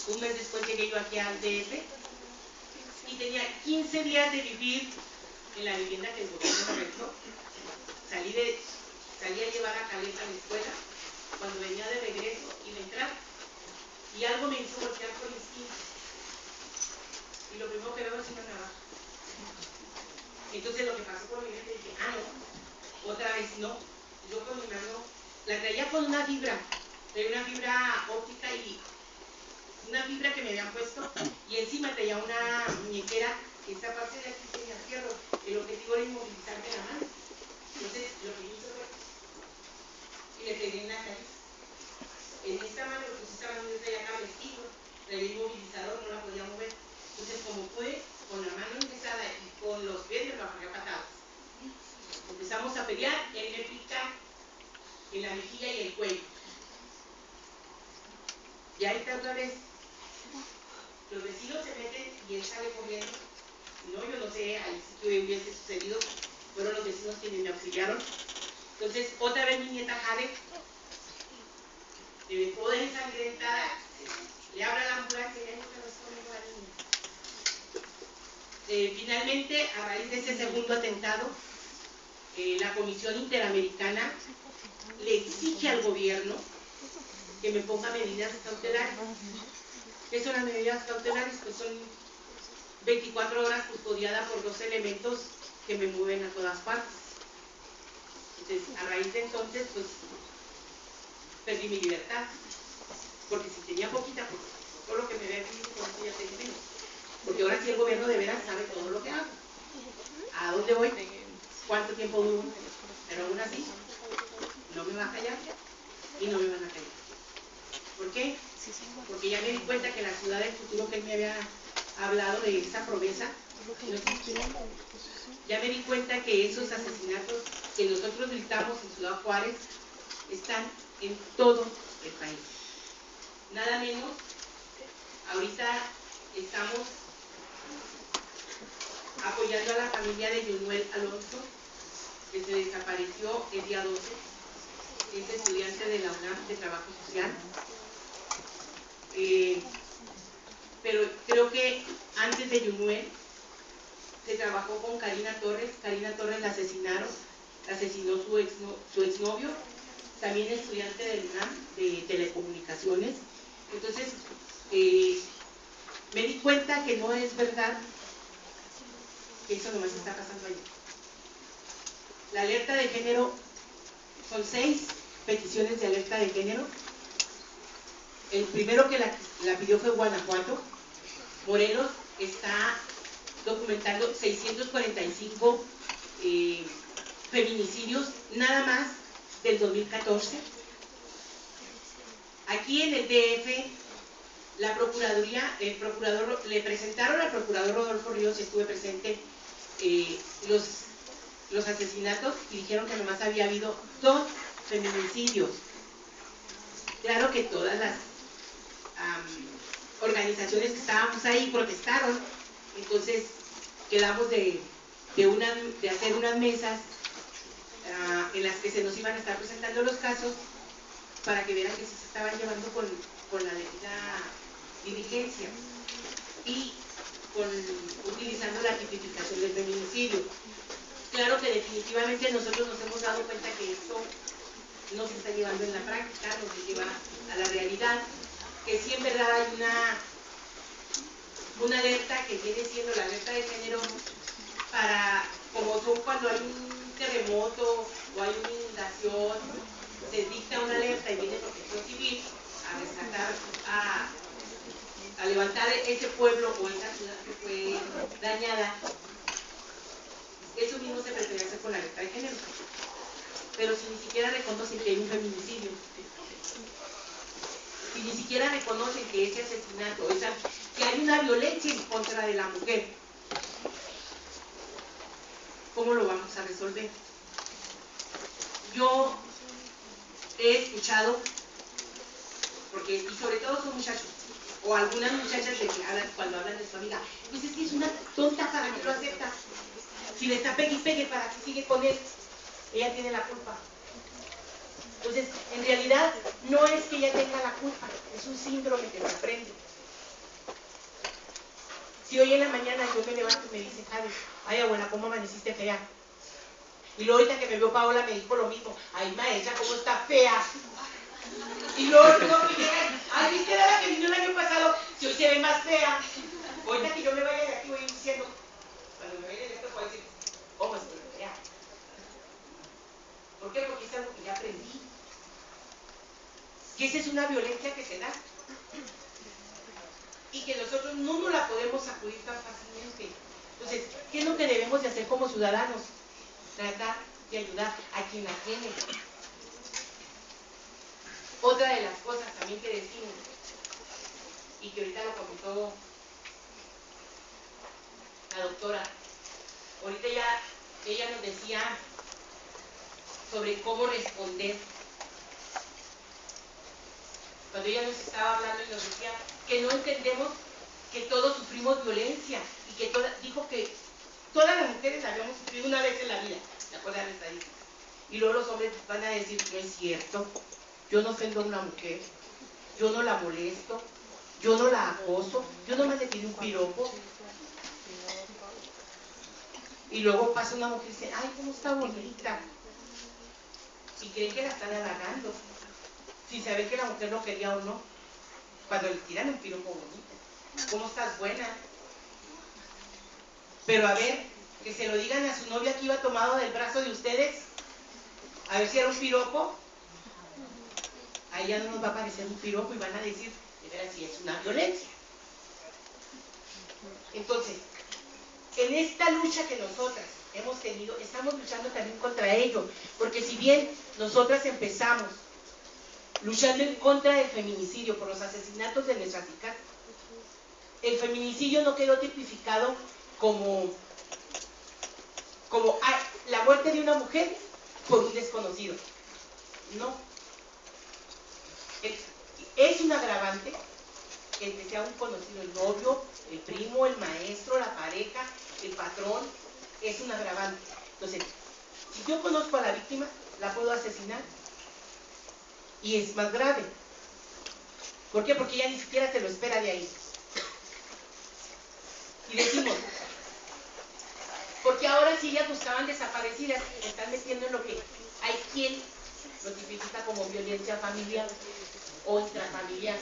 Un mes después llegué yo aquí al DF y tenía 15 días de vivir en la vivienda que el gobierno me rentó. Salí a llevar a Caleta a la escuela cuando venía de regreso y de entrar, y algo me hizo voltear por instinto, y lo primero que veo es una navaja. Entonces lo que pasó por mi mente, dije, no, otra vez no. Yo con mi mano la traía con una fibra óptica y una fibra que me habían puesto, y encima traía una muñequera que esta parte de aquí tenía fierro. El objetivo era inmovilizarme la mano. Entonces lo que hice fue y le pegué en la nariz. En esta mano, pues esta mano yo traía acá vestido, traía inmovilizador, no la podía mover. Entonces, como pude, con la mano empezada y con los pies me bajé a patadas. Empezamos a pelear, él me pica en la mejilla y el cuello. Y ahí está otra vez. Los vecinos se meten y él sale corriendo. No, yo no sé, ahí sí que hubiese sucedido. Fueron los vecinos quienes me auxiliaron. Entonces, otra vez mi nieta Jade, toda ensangrentada, le habla a la ambulancia y ya no se responde a la niña. Finalmente, a raíz de ese segundo atentado, la Comisión Interamericana le exige al gobierno que me ponga medidas cautelares. ¿Qué son las medidas cautelares? Pues son 24 horas custodiada por 2 elementos que me mueven a todas partes. Entonces, a raíz de entonces, pues, perdí mi libertad. Porque si tenía poquita, pues, todo lo que me ve aquí, con eso ya tengo menos. Porque ahora sí el gobierno de veras sabe todo lo que hago. ¿A dónde voy? ¿Cuánto tiempo duro? Pero aún así, no me va a callar y no me van a callar. ¿Por qué? Porque ya me di cuenta que la ciudad del futuro que él me había hablado de esa promesa no existía. Ya me di cuenta que esos asesinatos que nosotros gritamos en Ciudad Juárez están en todo el país. Nada menos, ahorita estamos apoyando a la familia de Yunuel Alonso, que se desapareció el día 12, es estudiante de la UNAM de Trabajo Social. Pero creo que antes de Yunuel se trabajó con Karina Torres. Karina Torres la asesinó su exnovio, también estudiante del UNAM de Telecomunicaciones. Entonces, me di cuenta que no es verdad que eso nomás está pasando allá. La alerta de género, son 6 peticiones de alerta de género. El primero que la pidió fue Guanajuato. Morelos está documentando 645 feminicidios nada más del 2014. Aquí en el DF, la Procuraduría, el procurador, le presentaron al procurador Rodolfo Ríos, y estuve presente, los asesinatos, y dijeron que nomás había habido 2 feminicidios. Claro que todas las organizaciones que estábamos ahí protestaron. Entonces quedamos de hacer unas mesas en las que se nos iban a estar presentando los casos para que vieran que sí se estaban llevando con la debida diligencia y utilizando la tipificación del feminicidio. Claro que definitivamente nosotros nos hemos dado cuenta que esto no se está llevando en la práctica, no se lleva a la realidad, que sí en verdad hay una alerta que viene siendo la alerta de género para, como son cuando hay un terremoto o hay una inundación, se dicta una alerta y viene Protección Civil a rescatar, a levantar ese pueblo o esa ciudad que fue dañada. Eso mismo se pretende hacer con la alerta de género, pero si ni siquiera reconocen que hay un feminicidio, si ni siquiera reconocen que ese asesinato, que hay una violencia en contra de la mujer, ¿cómo lo vamos a resolver? Yo he escuchado, y sobre todo son muchachos, o algunas muchachas de que cuando hablan de su amiga, pues es que es una tonta, ¿para qué lo acepta? Si le está pegue y pegue, ¿para qué sigue con él? Ella tiene la culpa. Entonces, en realidad, no es que ella tenga la culpa, es un síndrome que se aprende. Si hoy en la mañana yo me levanto y me dice, Javi, ay abuela, ¿cómo amaneciste fea? Y luego ahorita que me vio Paola me dijo lo mismo, ay maestra, ¿cómo está fea? Y luego que llegan, ay, ¿viste la que vino el año pasado? Si hoy se ve más fea. Ahorita que yo me vaya de aquí voy diciendo, cuando me vaya de esto voy a decir, ¿cómo estoy fea? ¿Por qué? Porque es algo que ya aprendí. Que esa es una violencia que se da. Y que nosotros no nos la podemos sacudir tan fácilmente. Entonces, ¿qué es lo que debemos de hacer como ciudadanos? Tratar de ayudar a quien la tiene. Otra de las cosas también que decimos, y que ahorita lo comentó la doctora, ahorita ya ella nos decía sobre cómo responder. Cuando ella nos estaba hablando y nos decía que no entendemos que todos sufrimos violencia y que dijo que todas las mujeres habíamos sufrido una vez en la vida, ¿de acuerdo a la estadística? Y luego los hombres van a decir, no es cierto, yo no ofendo a una mujer, yo no la molesto, yo no la acoso, yo nomás le pido un piropo. Y luego pasa una mujer y dice, ay, cómo está bonita. Y creen que la están halagando, sin saber que la mujer lo quería o no. Cuando le tiran un piropo bonito, ¿cómo estás buena? Pero a ver, que se lo digan a su novia que iba tomado del brazo de ustedes, a ver si era un piropo. Ahí ya no nos va a parecer un piropo y van a decir, de veras, si es una violencia. Entonces, en esta lucha que nosotras hemos tenido, estamos luchando también contra ello, porque si bien nosotras empezamos luchando en contra del feminicidio por los asesinatos de nuestras hijas, el feminicidio no quedó tipificado como la muerte de una mujer por un desconocido. No. Es un agravante que sea un conocido, el novio, el primo, el maestro, la pareja, el patrón, es un agravante. Entonces, si yo conozco a la víctima, la puedo asesinar y es más grave. ¿Por qué? Porque ella ni siquiera se lo espera de ahí. Y decimos, porque ahora si ellas buscaban desaparecidas, se están metiendo en lo que hay quien lo tipifica como violencia familiar o intrafamiliar.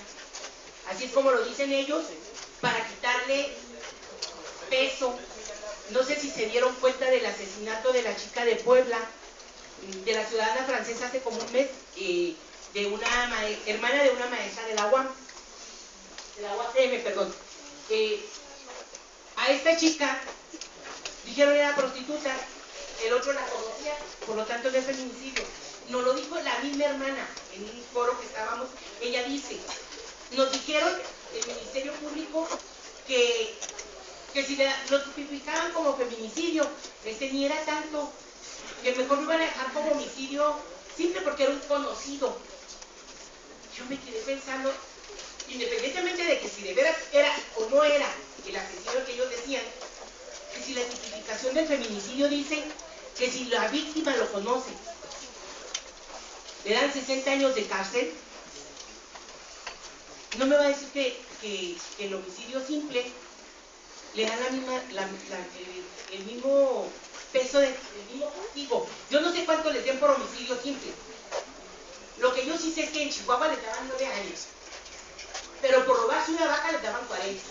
Así es como lo dicen ellos, para quitarle peso. No sé si se dieron cuenta del asesinato de la chica de Puebla, de la ciudadana francesa hace como un mes, de una hermana de una maestra de la UAM, de la UACM, perdón. A esta chica dijeron era prostituta, el otro la conocía, por lo tanto no es feminicidio. Nos lo dijo la misma hermana en un foro que estábamos. Ella dice, nos dijeron el Ministerio Público que si lo tipificaban como feminicidio, ni era tanto, que mejor lo iban a dejar como homicidio simple porque era un conocido. Yo me quedé pensando, independientemente de que si de veras era o no era el asesino que ellos decían, que si la tipificación del feminicidio dice que si la víctima lo conoce, le dan 60 años de cárcel, no me va a decir que el homicidio simple le dan el mismo peso, el mismo castigo. Yo no sé cuánto les den por homicidio simple. Lo que yo sí sé es que en Chihuahua les daban 9 años, pero por robarse una vaca les daban 40.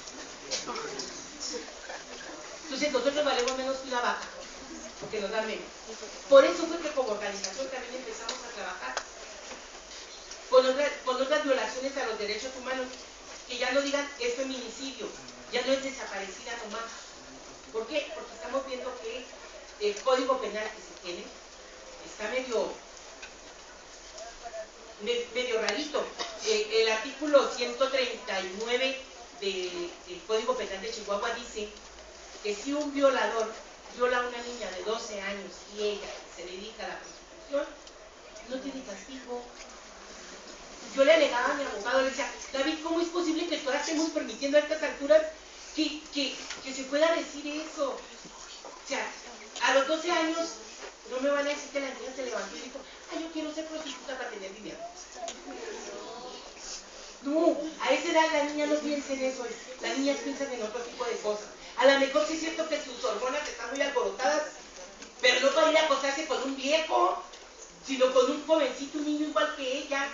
Entonces nosotros valemos menos que una vaca, porque nos dan menos. Por eso fue que como organización también empezamos a trabajar con otras violaciones a los derechos humanos, que ya no digan es feminicidio, ya no es desaparecida nomás. ¿Por qué? Porque estamos viendo que el código penal que se tiene está medio rarito. El artículo 139 del Código Penal de Chihuahua dice que si un violador viola a una niña de 12 años y ella se dedica a la prostitución, no tiene castigo. Yo le alegaba a mi abogado, le decía, David, ¿cómo es posible que todavía estemos permitiendo a estas alturas que se pueda decir eso? O sea, a los 12 años no me van a decir que la niña se levantó y dijo, ay, yo quiero ser prostituta para tener dinero. No, a esa edad la niña no piensa en eso, las niñas piensan en otro tipo de cosas. A lo mejor sí es cierto que sus hormonas están muy alborotadas, pero no para ir a acostarse con un viejo, sino con un jovencito, un niño igual que ella.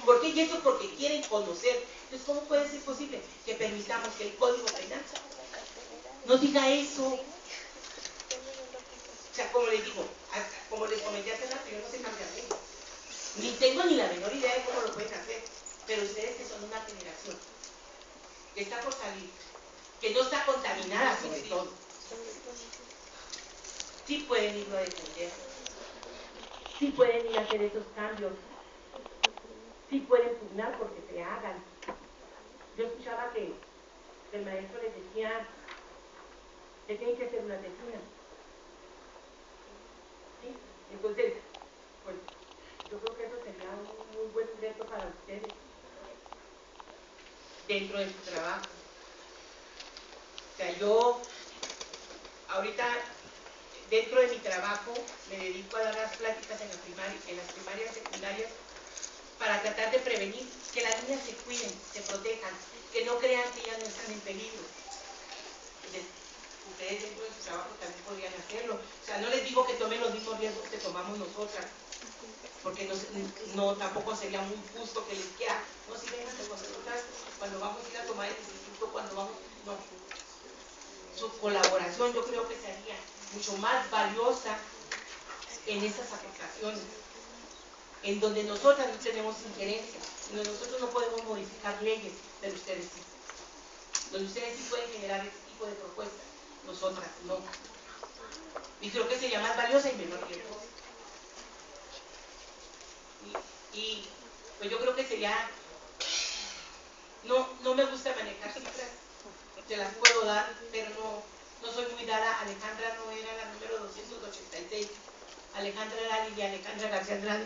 ¿Por qué? Y eso porque quieren conocer. Entonces, ¿cómo puede ser posible que permitamos que el Código Penal no diga eso? O sea, como les digo, como les comenté hace rato, yo no sé cambiar leyes. Ni tengo ni la menor idea de cómo lo pueden hacer. Pero ustedes que son una generación que está por salir, que no está contaminada sobre todo, sí pueden irlo a defender, sí pueden ir a hacer esos cambios, sí pueden pugnar porque se hagan. Yo escuchaba que el maestro les decía que tienen que hacer una tesina. ¿Sí? Entonces, pues yo creo que eso sería un muy buen reto para ustedes dentro de su trabajo. O sea, yo ahorita dentro de mi trabajo me dedico a dar las pláticas en las primarias, secundarias, para tratar de prevenir que las niñas se cuiden, se protejan, que no crean que ellas no están en peligro. Entonces, ustedes dentro de su trabajo también podrían hacerlo. O sea, no les digo que tomen los mismos riesgos que tomamos nosotras, porque no tampoco sería muy justo que les quiera, no, si vengan con nosotras cuando vamos a ir a tomar el instituto, cuando vamos, no. Su colaboración yo creo que sería mucho más valiosa en esas aplicaciones, en donde nosotras no tenemos injerencia, donde nosotros no podemos modificar leyes, pero ustedes sí. Donde ustedes sí pueden generar ese tipo de propuestas, nosotras no. Y creo que sería más valiosa y menor riesgo. Y pues yo creo que sería, no me gusta manejar cifras, se las puedo dar, pero no soy muy dada. Alejandra no era la número 286, Alejandra era Lidia Alejandra García Andrade,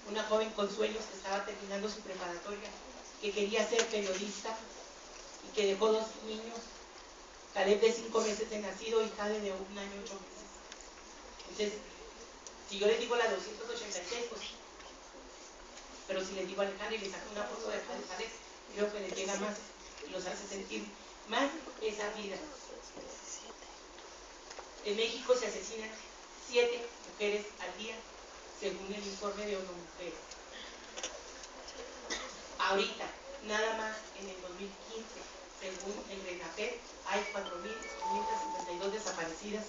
una joven con sueños que estaba terminando su preparatoria, que quería ser periodista y que dejó 2 niños, Caleb de 5 meses de nacido y Jade de 1 año 8 meses. Entonces, si yo les digo la 286, pues, pero si les digo a Alejandra y les saco una foto de Jade, creo que les llega más y los hace sentir más esa vida. En México se asesinan 7 mujeres al día, según el informe de ONU Mujeres. Ahorita, nada más en el 2015, según el RENAPED, hay 4.552 desaparecidas,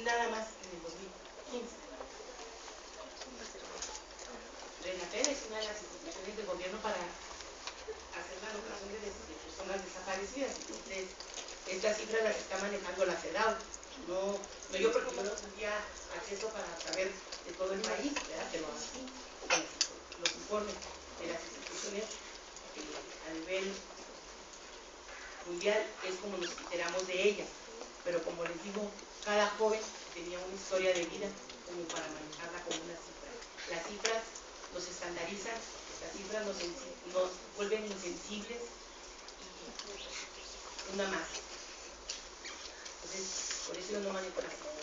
nada más en el 2015. RENAPED es una de las instituciones de gobierno para hacer la anotación de personas desaparecidas. Entonces, estas cifras las está manejando la CEDAW. No yo, porque yo no tendría acceso para saber de todo el país, ¿verdad? Pero así, los informes de las instituciones a nivel mundial es como nos enteramos de ellas. Pero como les digo, cada joven tenía una historia de vida como para manejarla como una cifra. Las cifras nos estandarizan, las cifras nos vuelven insensibles y una más. Entonces, por eso yo no manejo las cifras.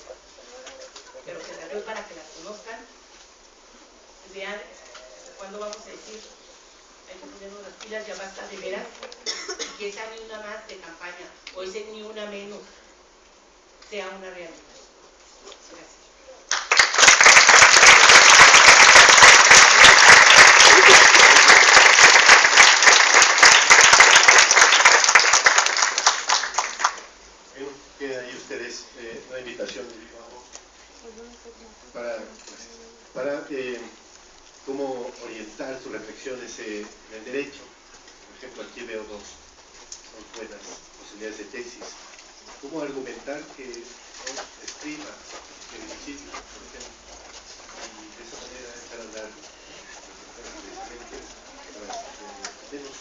Pero que las doy para que las conozcan y vean hasta cuándo vamos a decir hay que ponernos las pilas, ya basta de veras, y que esa ni una más de campaña o ese ni una menos sea una realidad. Gracias. Quedan ahí ustedes una invitación para cómo orientar sus reflexiones en el derecho. Por ejemplo, aquí veo dos buenas posibilidades de tesis. Cómo argumentar que no escriba el homicidio, por ejemplo, y de esa manera echar a andar precisamente para al menos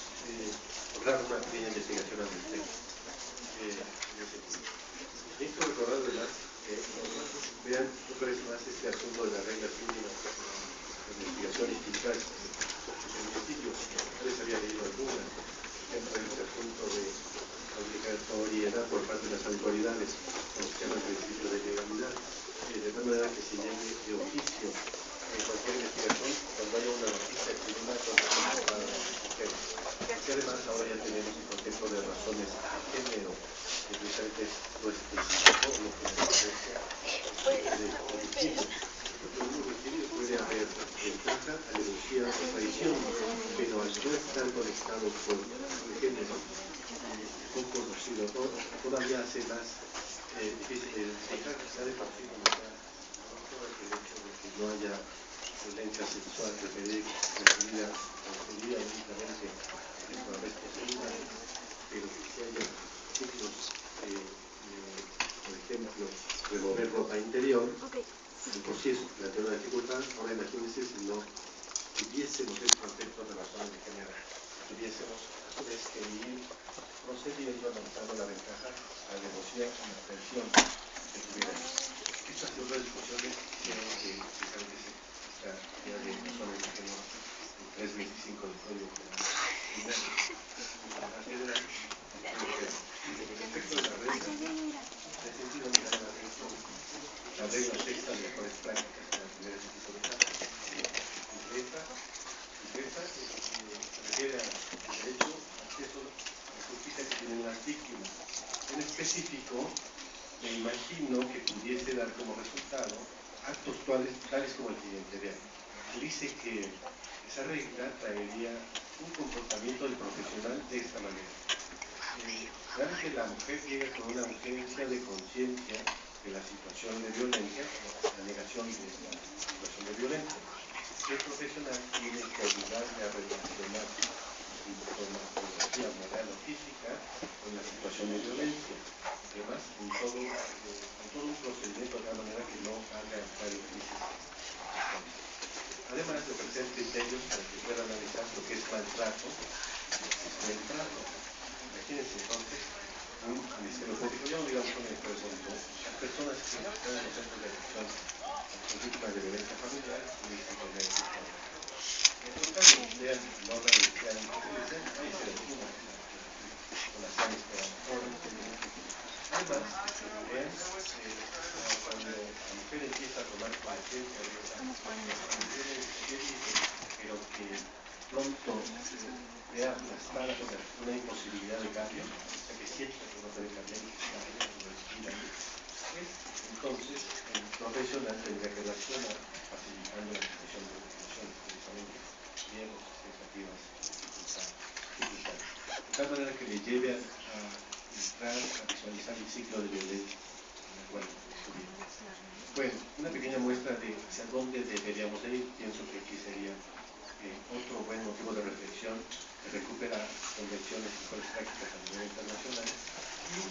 lograr una pequeña investigación al respecto. Necesito recordar, ¿verdad? Vean otra vez más este asunto de las reglas mínimas de investigación y fiscal en homicidios. Yo les había leído algunas, por ejemplo, este asunto de obligatoriedad por parte de las autoridades, como se llama el principio de legalidad, de tal manera que se llegue de oficio en cualquier investigación, cuando haya una noticia criminal, porque además ahora ya tenemos el concepto de razones de género, que precisamente es lo específico, lo que nos parece requerido. Lo requerido puede haber ventaja, alevosía o traición, pero al no estar conectado con el género, poco conocido, todavía hace más difícil de identificar, quizá de por sí como sea, el hecho de que no haya violencia sexual referida únicamente por arrestos sexuales, pero que si haya signos por ejemplo, remover ropa interior, por si eso plantea una dificultad. Ahora imagínense si no tuviésemos el concepto de razones de género, tuviésemos a su vez que ir procediendo, analizando la ventaja, la alevosía y la traición que tuviéramos. Esta ha sido una discusión que creo que esta idea de razones de género en 325 del Código Penal federal. Respecto de la regla, en el sentido de la regla sexta de mejores prácticas para tener ese tipo de casos. Esta se refiere al derecho al acceso a la justicia que tienen las víctimas. En específico, me imagino que pudiese dar como resultado actos tales como el siguiente. Vean, dice que esa regla traería un comportamiento del profesional de esta manera. Dado que la mujer llega con una ausencia de conciencia de la situación de violencia, o la negación de la situación de violencia, el profesional tiene que ayudarle a relacionar su metodología moral o física con la situación de violencia. Además, con todo un procedimiento de tal manera que no haga entrar en crisis. Además de ofrecer criterios para que pueda analizar lo que es maltrato y lo que es buen trato. Imagínense entonces un ministerio público, ya no digamos un ministerio público, las personas que están en los centros de atención a víctimas de violencia familiar pudiesen tener esta. En todo caso, vean la obra de Cristian, ahí se define con las llaves que además, vean, cuando la mujer empieza a tomar conciencia de esa pero que pronto vea aplastada por una imposibilidad de cambio, o sea que siempre que no puede cambiar y que está respira, entonces el profesional tendría que reaccionar facilitando la situación de recuperación, precisamente miedos, expectativas, dificultades. De tal manera que le lleve a entrar a visualizar el ciclo de violencia en el cual estuvimos. Bueno, una pequeña muestra de hacia dónde deberíamos ir. Pienso que aquí sería otro buen motivo de reflexión, de recuperar convenciones y mejores prácticas a nivel internacional y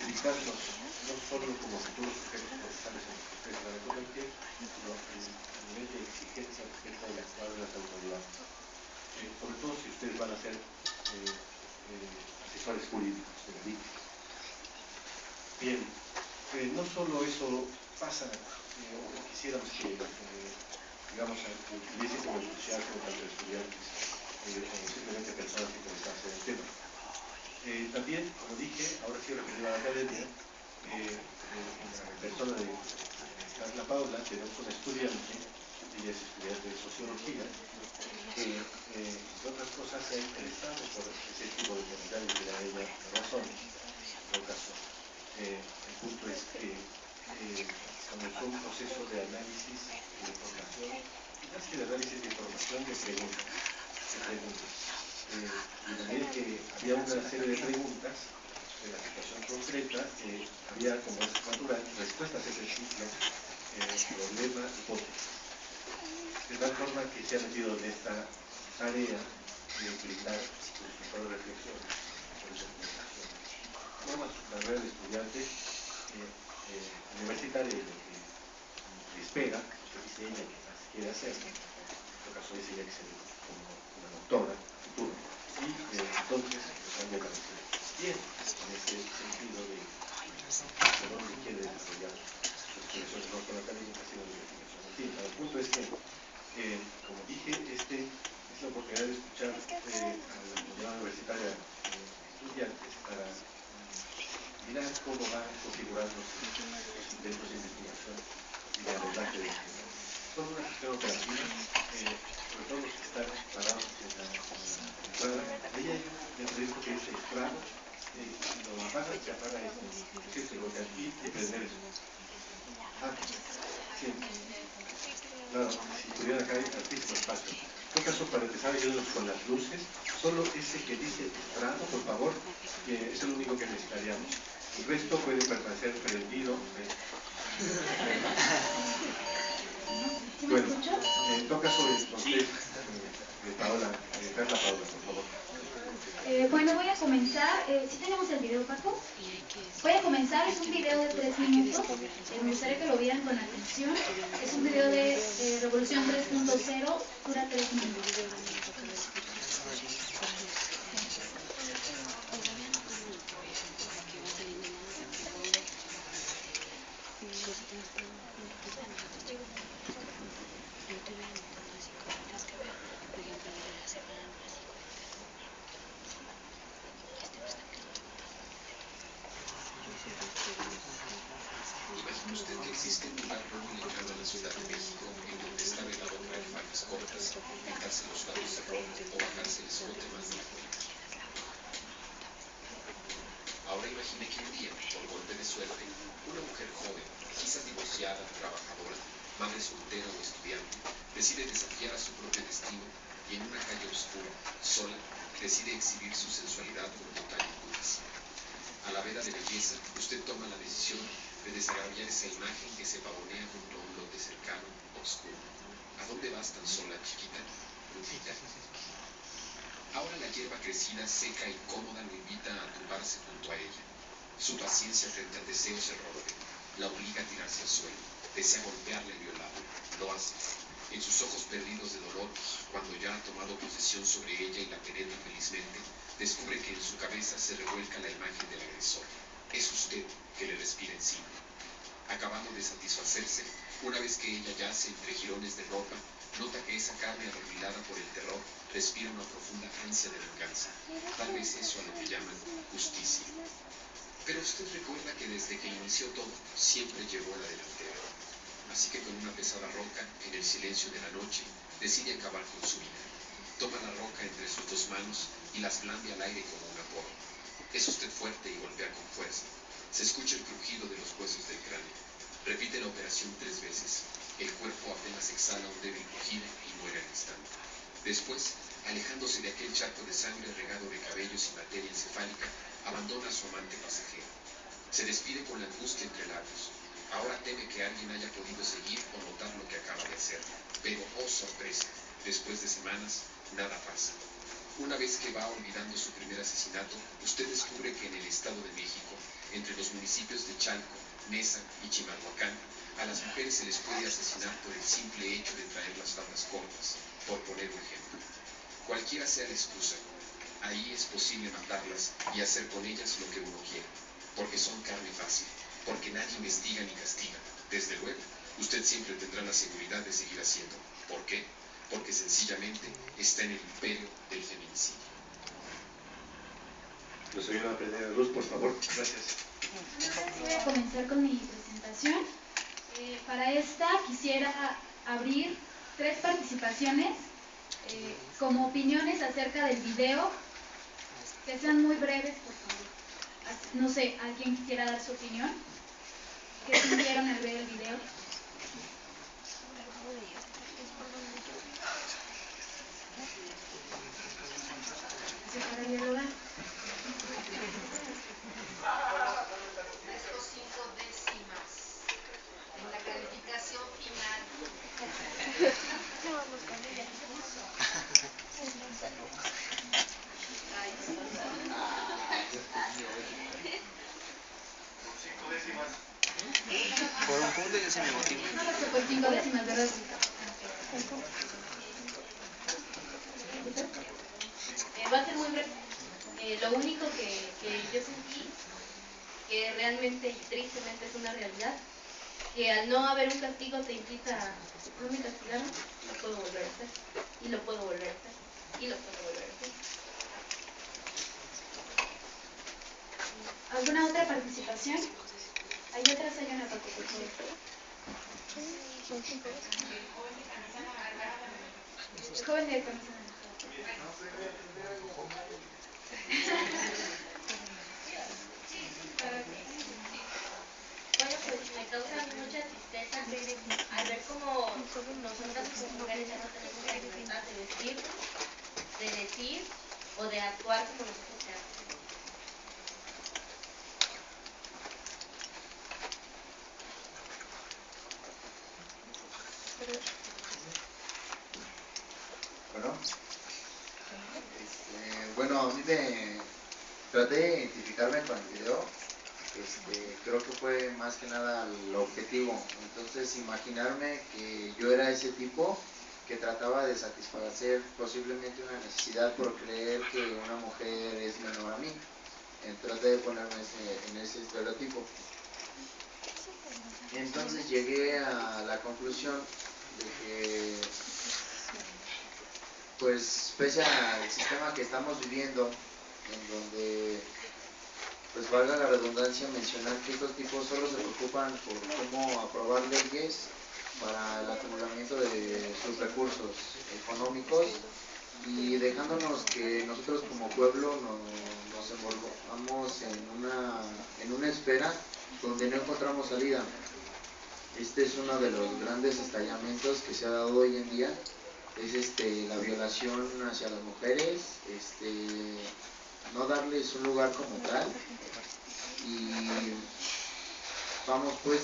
ubicarnos no solo como futuros sujetos procesales en los que ustedes van a convertir, sino a nivel de exigencia respecto del actuar de las autoridades. Sobre todo si ustedes van a ser asesores jurídicos de la víctima. Bien, no solo eso pasa, o quisiéramos que, digamos, utilice como entusiasmo tanto estudiantes o simplemente personas interesadas en el tema. También, como dije, ahora sí referido a la academia, en la persona de Carla Paula, tenemos una estudiante, ella es estudiante de sociología, que, entre otras cosas, se ha interesado por ese tipo de comentarios que da ella la razón. En todo caso, el punto es que comenzó un proceso de análisis y de formación, más que de análisis de información, de preguntas. De manera que había una serie de preguntas de la situación concreta, había, como es natural, respuestas a ese ciclo, problema, hipótesis. De tal forma que se ha metido en esta tarea de brindar resultados de reflexión sobre documentación. Forma su carrera de estudiante universitaria y lo que espera, lo que dice ella que más quiere hacer, en este caso dice ella que se como una doctora futuro, y entonces pues, me parece bien en este sentido de dónde quiere desarrollar su expresión no solo académica sino de investigación. En fin, el punto es que, como dije, es la oportunidad de escuchar a la comunidad universitaria estudiantes para mirar cómo van configurando los intentos de investigación y de abordaje de este tema. Son una gestión operativa, sobre todo los que están parados en la entrada, hay esto que es estrado, lo apagas y se apaga esto, ¿cierto? Lo que aquí y prender eso. Ah, sí. Claro, si tuviera acá altísimo espacio. En todo caso, para empezar ayúdenos con las luces, solo ese que dice estrado, por favor, que es el único que necesitaríamos. El resto puede permanecer prendido. Bueno, en todo caso, usted, Paola, Carla Paola, por favor. Bueno, voy a comenzar. ¿Sí tenemos el video, Paco? Voy a comenzar, es un video de 3 minutos. Me gustaría que lo vieran con atención. Es un video de Revolución 3.0, dura 3 minutos. Imagine usted que existe un lugar muy lejano a la Ciudad de México en donde está velado traer faldas cortas, pintarse los labios de rojo o bajarse el escote más de la cuenta. Ahora imagine que un día, por golpe de suerte, una mujer joven, quizás divorciada, trabajadora, madre soltera o estudiante, decide desafiar a su propio destino y en una calle oscura, sola, decide exhibir su sensualidad con total imprudencia. A la vera de belleza, usted toma la decisión de desarrollar esa imagen que se pavonea junto a un lote cercano, oscuro. ¿A dónde vas tan sola, chiquita? Lupita. Ahora la hierba crecida, seca y cómoda lo invita a tumbarse junto a ella. Su paciencia frente al deseo se rompe, la obliga a tirarse al suelo, desea golpearla y violarla. Lo hace. En sus ojos perdidos de dolor, cuando ya ha tomado posesión sobre ella y la penetra felizmente, descubre que en su cabeza se revuelca la imagen del agresor. Es usted que le respira encima. Acabando de satisfacerse, una vez que ella yace entre jirones de ropa, nota que esa carne adormilada por el terror respira una profunda ansia de venganza. Tal vez eso a lo que llaman justicia. Pero usted recuerda que desde que inició todo, siempre llevó la delantera. Así que con una pesada roca, en el silencio de la noche, decide acabar con su vida. Toma la roca entre sus dos manos y las blande al aire como una porra. Es usted fuerte y golpea con fuerza. Se escucha el crujido de los huesos del cráneo. Repite la operación 3 veces. El cuerpo apenas exhala un débil crujido y muere al instante. Después, alejándose de aquel charco de sangre regado de cabellos y materia encefálica, abandona a su amante pasajero. Se despide con la angustia entre labios. Ahora teme que alguien haya podido seguir o notar lo que acaba de hacer. Pero, oh sorpresa, después de semanas, nada pasa. Una vez que va olvidando su primer asesinato, usted descubre que en el Estado de México, entre los municipios de Chalco, Neza y Chimalhuacán, a las mujeres se les puede asesinar por el simple hecho de traer las faldas cortas, por poner un ejemplo. Cualquiera sea la excusa, ahí es posible matarlas y hacer con ellas lo que uno quiere, porque son carne fácil, porque nadie investiga ni castiga. Desde luego, usted siempre tendrá la seguridad de seguir haciendo. ¿Por qué? Porque sencillamente está en el imperio del feminicidio. Nos ayuda a prender la luz, por favor. Gracias. Voy a comenzar con mi presentación. Para esta quisiera abrir 3 participaciones como opiniones acerca del video, que sean muy breves, por favor. No sé, ¿alguien quisiera dar su opinión? ¿Qué sintieron al ver el video? Para dialogar. Estos 5 décimas en la calificación final. Por un punto yo se me motivo. Pues 5 décimas, ¿verdad? Va a ser muy breve. Lo único que yo sentí, que realmente y tristemente es una realidad, que al no haber un castigo te invita a, no me castigaron, lo puedo volver a hacer, y lo puedo volver a hacer, y lo puedo volver a hacer. ¿Alguna otra participación? Hay otras, hay una parte, por favor. El joven de camisa naranja. o de actuar como nosotros queramos. Bueno, a mí traté de identificarme con el video. Creo que fue más que nada el objetivo. Entonces, imaginarme que yo era ese tipo que trataba de satisfacer posiblemente una necesidad por creer que una mujer es menor a mí. Traté de ponerme en ese estereotipo. Entonces llegué a la conclusión de que, pues, pese al sistema que estamos viviendo, en donde, pues valga la redundancia mencionar que estos tipos solo se preocupan por cómo aprobar leyes para el acumulamiento de sus recursos económicos y dejándonos que nosotros como pueblo nos envolvamos en una esfera donde no encontramos salida. Este es uno de los grandes estallamientos que se ha dado hoy en día, es la violación hacia las mujeres, no darles un lugar como tal. Y vamos, pues,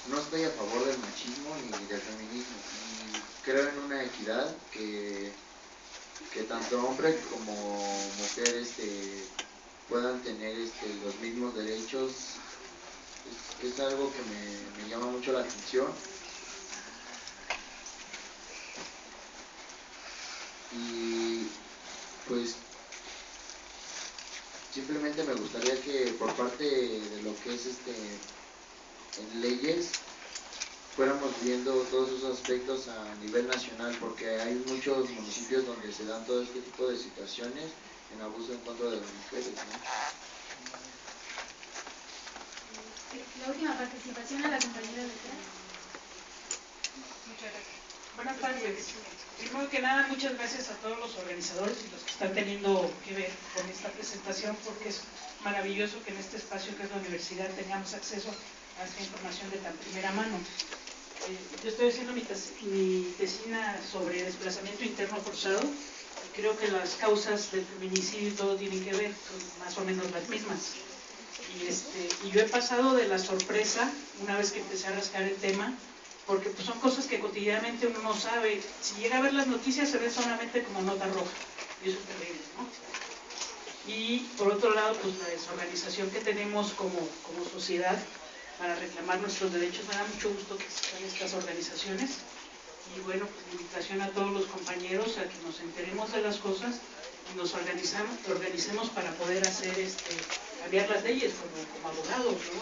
no estoy a favor del machismo ni del feminismo, y creo en una equidad que tanto hombre como mujer puedan tener los mismos derechos. Es algo que me llama mucho la atención. Y pues simplemente me gustaría que por parte de lo que es en leyes fuéramos viendo todos esos aspectos a nivel nacional, porque hay muchos municipios donde se dan todo este tipo de situaciones en abuso en contra de las mujeres, ¿no? La última participación a la compañera de atrás. Muchas gracias. Buenas tardes. Primero que nada, muchas gracias a todos los organizadores y los que están teniendo que ver con esta presentación, porque es maravilloso que en este espacio que es la universidad tengamos acceso a esta información de tan primera mano. Yo estoy haciendo mi tesina sobre desplazamiento interno forzado y creo que las causas del feminicidio y todo tienen que ver, son más o menos las mismas. Y yo he pasado de la sorpresa, una vez que empecé a rascar el tema, porque pues, son cosas que cotidianamente uno no sabe. Si llega a ver las noticias se ve solamente como nota roja, y eso es terrible, ¿no? Y por otro lado, pues la desorganización que tenemos como sociedad para reclamar nuestros derechos. Me da mucho gusto que existan estas organizaciones. Y bueno, pues la invitación a todos los compañeros a que nos enteremos de las cosas y nos organicemos para poder hacer cambiar las leyes como abogados, ¿no?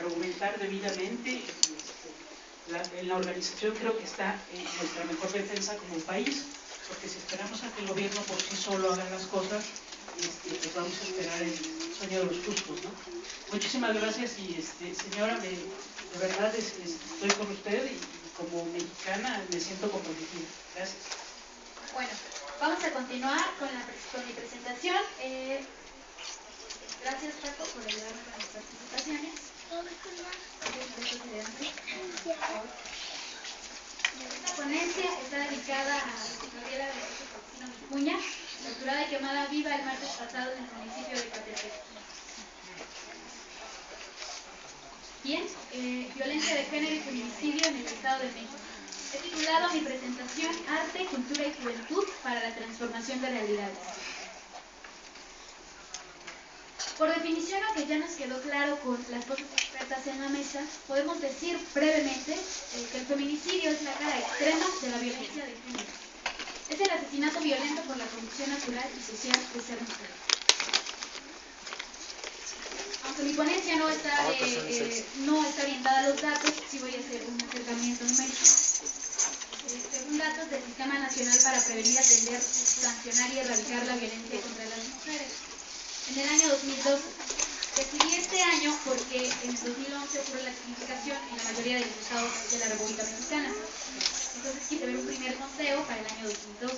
Argumentar debidamente. Y, en la organización creo que está nuestra mejor defensa como país, porque si esperamos a que el gobierno por sí solo haga las cosas, pues vamos a esperar el sueño de los justos, ¿no? Muchísimas gracias y señora, de verdad estoy con usted y como mexicana me siento comprometida. Gracias. Bueno, vamos a continuar con mi presentación. Gracias, Paco, por ayudarme con las participaciones. Esta ponencia está dedicada a Gabriela Benítez Vicuña, torturada y quemada viva el martes pasado en el municipio de Catepec. Bien, violencia de género y feminicidio en el Estado de México. He titulado mi presentación Arte, Cultura y Juventud para la Transformación de Realidades. Por definición, aunque ya nos quedó claro con las voces expertas en la mesa, podemos decir brevemente que el feminicidio es la cara extrema de la violencia de género. Es el asesinato violento por la condición natural y social de ser mujer. Aunque mi ponencia no está orientada a los datos, sí voy a hacer un acercamiento numérico. Según datos del Sistema Nacional para Prevenir, Atender, Sancionar y Erradicar la Violencia contra las Mujeres, en el año 2012. Decidí este año porque en el 2011 ocurrió la tipificación en la mayoría de los estados de la República Mexicana. Entonces quise ver un primer conteo para el año 2012.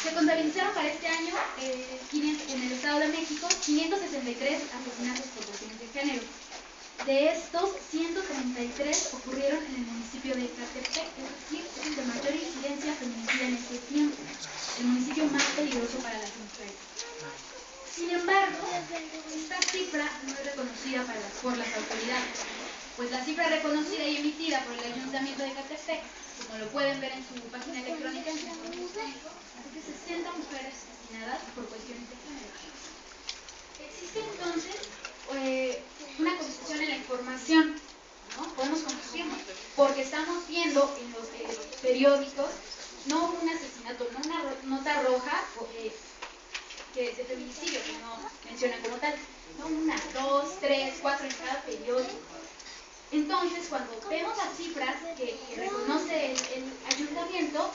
Se contabilizaron para este año en el Estado de México 563 asesinatos por cuestiones de género. De estos, 133 ocurrieron en el municipio de Catepec, es decir, es el de mayor incidencia feminicida en este tiempo, el municipio más peligroso peligroso para las mujeres. Sin embargo, esta cifra no es reconocida por las autoridades, pues la cifra reconocida y emitida por el Ayuntamiento de Ecatepec, como lo pueden ver en su página electrónica, en su informe histórico, es de 60 mujeres asesinadas por cuestiones de género. Existe entonces una confusión en la información, ¿no? Podemos confundirnos, porque estamos viendo en los periódicos no un asesinato, no una nota roja que es de feminicidio, que no mencionan como tal, no una, dos, tres, cuatro en cada periódico. Entonces, cuando vemos las cifras que reconoce el ayuntamiento,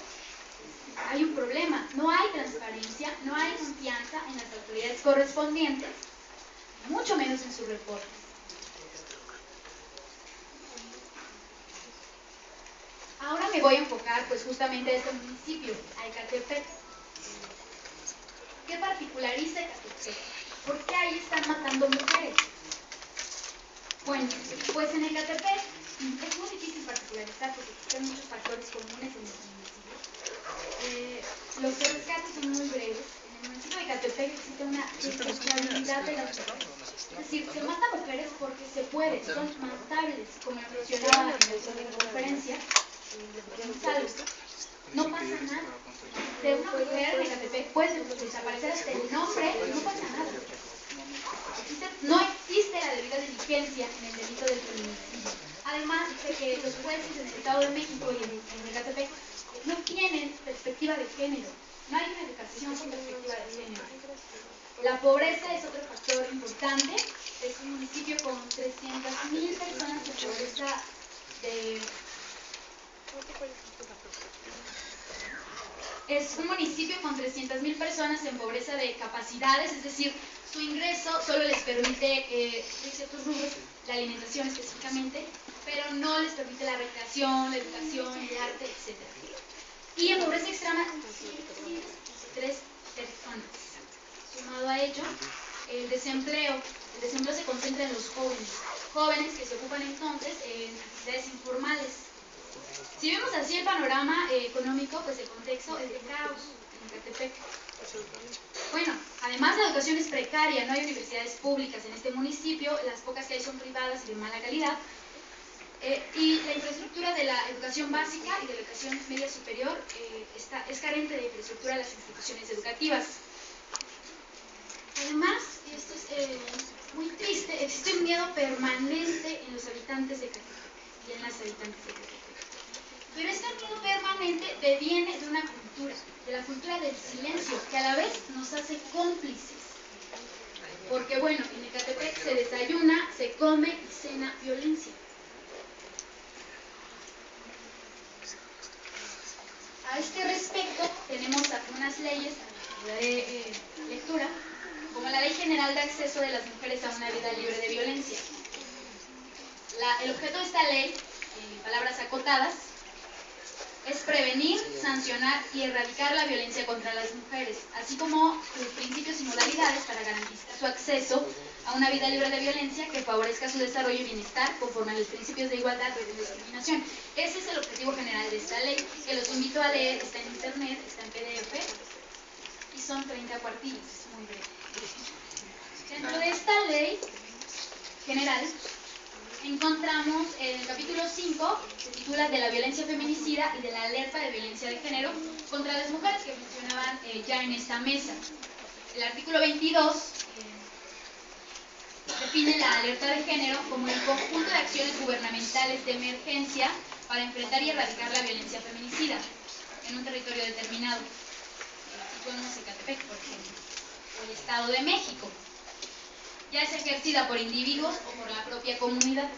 hay un problema, no hay transparencia, no hay confianza en las autoridades correspondientes, mucho menos en sus reportes. Ahora me voy a enfocar pues justamente a este municipio, a Ecatepec. ¿Qué particulariza Ecatepec? ¿Por qué ahí están matando mujeres? Bueno, pues en Ecatepec es muy difícil particularizar porque existen muchos factores comunes en este municipio. Los que rescato son muy breves. En el municipio de Ecatepec existe una desestabilidad de las mujeres. Es decir, se mata mujeres porque se puede, son matables, como mencionaba en la conferencia, no pasa nada. De una mujer de Ecatepec puede desaparecer hasta el nombre y no pasa nada. No existe la debida diligencia en el delito del feminicidio. Además de que los jueces en el Estado de México y en Ecatepec no tienen perspectiva de género. No hay una educación con perspectiva de género. La pobreza es otro factor importante. Es un municipio con 300,000 personas en pobreza Es un municipio con 300,000 personas en pobreza de capacidades, es decir, su ingreso solo les permite ciertos rubros, la alimentación específicamente, pero no les permite la recreación, la educación, el arte, etc. Y en pobreza extrema, 3 personas. Sumado a ello, el desempleo se concentra en los jóvenes que se ocupan entonces en actividades informales. Si vemos así el panorama económico, pues el contexto es de caos en Ecatepec. Bueno, además la educación es precaria, no hay universidades públicas en este municipio, las pocas que hay son privadas y de mala calidad, y la infraestructura de la educación básica y de la educación media superior es carente de infraestructura de las instituciones educativas. Además, y esto es muy triste, existe un miedo permanente en los habitantes de Ecatepec y en las habitantes de Ecatepec. Pero este miedo permanente deviene de una cultura, de la cultura del silencio, que a la vez nos hace cómplices. Porque bueno, en Ecatepec se desayuna, se come y cena violencia. A este respecto tenemos algunas leyes que daré lectura, como la Ley General de Acceso de las Mujeres a una Vida Libre de Violencia. El objeto de esta ley, en palabras acotadas, es prevenir, sancionar y erradicar la violencia contra las mujeres, así como sus principios y modalidades para garantizar su acceso a una vida libre de violencia que favorezca su desarrollo y bienestar conforme a los principios de igualdad y de discriminación. Ese es el objetivo general de esta ley, que los invito a leer, está en internet, está en PDF y son 30 cuartillas, es muy breve. Dentro de esta ley general encontramos en el capítulo 5, se titula de la violencia feminicida y de la alerta de violencia de género contra las mujeres que mencionaban ya en esta mesa. El artículo 22 define la alerta de género como el conjunto de acciones gubernamentales de emergencia para enfrentar y erradicar la violencia feminicida en un territorio determinado. Situemos Ecatepec, por ejemplo, o el Estado de México, ya sea ejercida por individuos o por la propia comunidad.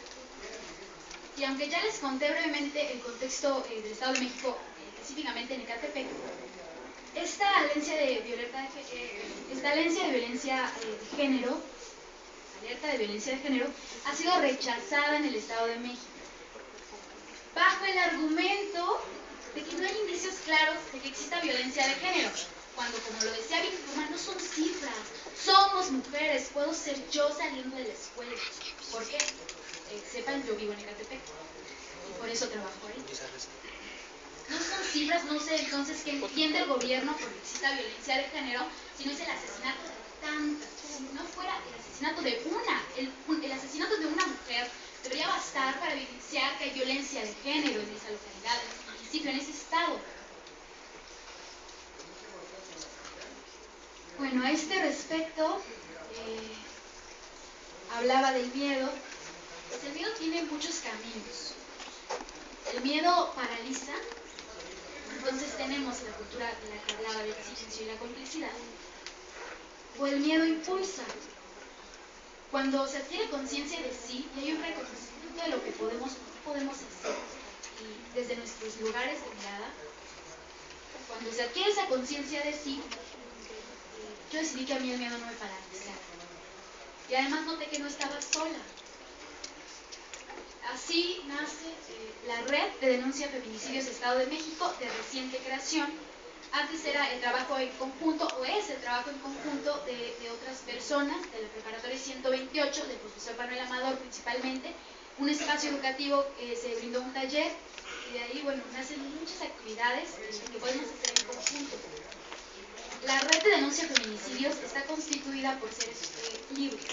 Y aunque ya les conté brevemente el contexto del Estado de México, específicamente en Ecatepec, esta alerta de violencia de género, alerta de violencia de género, ha sido rechazada en el Estado de México, bajo el argumento de que no hay indicios claros de que exista violencia de género, cuando, como lo decía Víctor, no son cifras, somos mujeres, puedo ser yo saliendo de la escuela. ¿Por qué? Sepan, yo vivo en Ecatepec y por eso trabajo ahí. No son cifras, no sé entonces qué entiende el gobierno porque exista violencia de género, sino es el asesinato de tantas. Si no fuera el asesinato de el asesinato de una mujer, debería bastar para evidenciar que hay violencia de género en esa localidad, en ese municipio, en ese estado. Bueno, a este respecto, hablaba del miedo. Pues el miedo tiene muchos caminos. El miedo paraliza. Entonces tenemos la cultura de la que hablaba del silencio y la complicidad. O el miedo impulsa. Cuando se adquiere conciencia de sí y hay un reconocimiento de lo que podemos hacer y desde nuestros lugares de mirada, cuando se adquiere esa conciencia de sí, yo decidí que a mí el miedo no me paralizaba. Y además noté que no estaba sola. Así nace la Red de Denuncia Feminicidios Estado de México, de reciente creación. Antes era el trabajo en conjunto, o es el trabajo en conjunto de otras personas, de la Preparatoria 128, del profesor Manuel Amador principalmente, un espacio educativo, se brindó un taller, y de ahí, bueno, nacen muchas actividades que podemos hacer en conjunto. La Red de Denuncia Feminicidios está constituida por seres libres,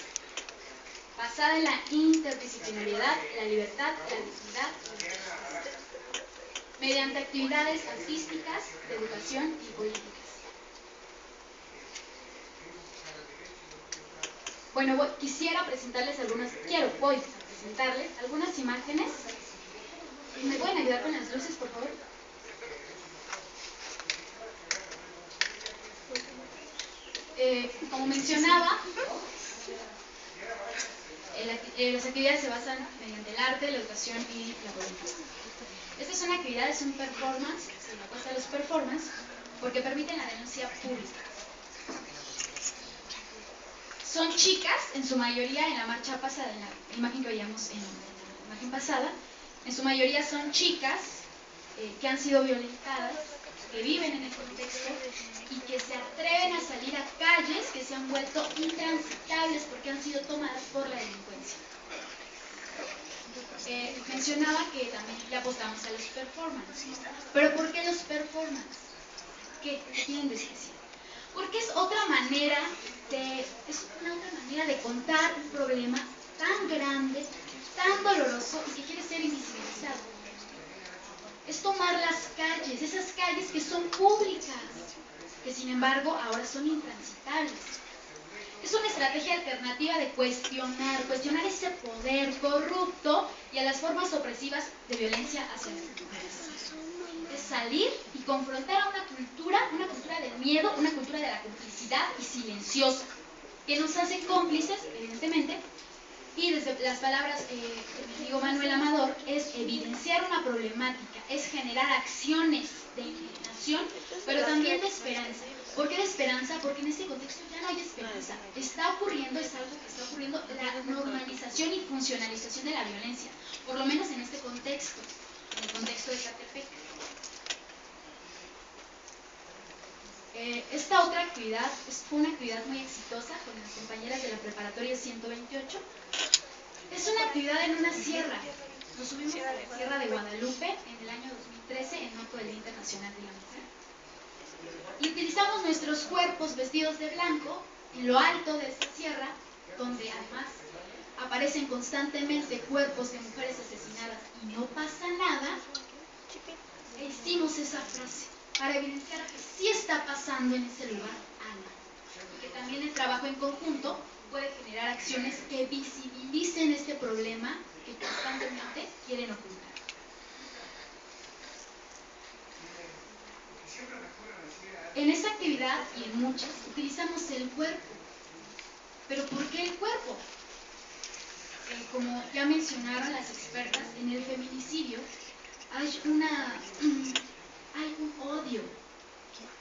basada en la interdisciplinariedad, la libertad, la dignidad, mediante actividades artísticas, de educación y políticas. Bueno, voy a presentarles algunas imágenes. ¿Me pueden ayudar con las luces, por favor? Como mencionaba, las actividades se basan mediante el arte, la educación y la política. Esta es una actividad, es un performance, se le apuesta a los performance, porque permiten la denuncia pública. Son chicas, en su mayoría, en la marcha pasada, en la imagen que veíamos en la imagen pasada, en su mayoría son chicas que han sido violentadas, que viven en el contexto y que se atreven a salir a calles que se han vuelto intransitables porque han sido tomadas por la delincuencia. Mencionaba que también le apostamos a los performances. ¿Pero por qué los performances? ¿Qué tienen de especial? Porque es otra manera de contar un problema tan grande, tan doloroso y que quiere ser invisibilizado. Es tomar las calles, esas calles que son públicas, que sin embargo ahora son intransitables. Es una estrategia alternativa de cuestionar ese poder corrupto y a las formas opresivas de violencia hacia las mujeres. Es salir y confrontar a una cultura del miedo, una cultura de la complicidad y silenciosa, que nos hace cómplices, evidentemente, y desde las palabras de mi amigo Manuel Amador, es evidenciar una problemática, es generar acciones de indignación, pero también de esperanza. ¿Por qué de esperanza? Porque en este contexto ya no hay esperanza. Está ocurriendo, es algo que está ocurriendo, la normalización y funcionalización de la violencia, por lo menos en este contexto, en el contexto de Catepec. Esta otra actividad fue una actividad muy exitosa con las compañeras de la Preparatoria 128. Es una actividad en una sierra. Nos subimos a la Sierra de Guadalupe en el año 2013 en marco del Día Internacional de la Mujer. Y utilizamos nuestros cuerpos vestidos de blanco en lo alto de esta sierra, donde además aparecen constantemente cuerpos de mujeres asesinadas y no pasa nada. E hicimos esa frase para evidenciar que sí está pasando en ese lugar algo. Y que también el trabajo en conjunto puede generar acciones que visibilicen este problema que constantemente quieren ocultar. En esta actividad y en muchas utilizamos el cuerpo. ¿Pero por qué el cuerpo? Como ya mencionaron las expertas, en el feminicidio hay un odio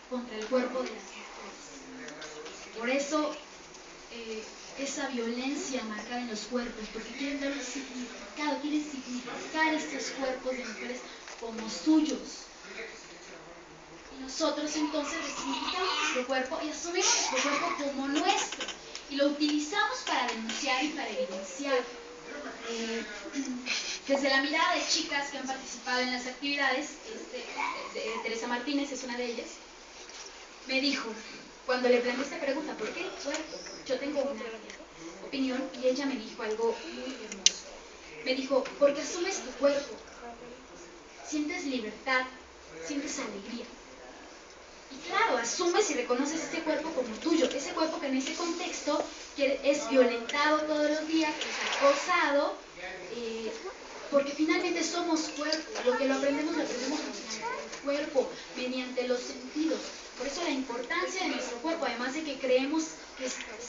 contra el cuerpo de las mujeres. Por eso esa violencia marcada en los cuerpos, porque quieren dar un significado, quieren significar estos cuerpos de mujeres como suyos. Y nosotros entonces resignificamos nuestro cuerpo y asumimos nuestro cuerpo como nuestro. Y lo utilizamos para denunciar y para evidenciar. desde la mirada de chicas que han participado en las actividades, Teresa Martínez es una de ellas, me dijo, cuando le planteé esta pregunta, ¿por qué el cuerpo? Yo tengo una opinión y ella me dijo algo muy hermoso. Me dijo, porque asumes tu cuerpo, sientes libertad, sientes alegría. Y claro, asumes y reconoces ese cuerpo como tuyo, ese cuerpo que en ese contexto es violentado todos los días, es acosado, porque finalmente somos cuerpo, lo que lo aprendemos mediante el cuerpo, mediante los sentidos. Por eso la importancia de nuestro cuerpo, además de que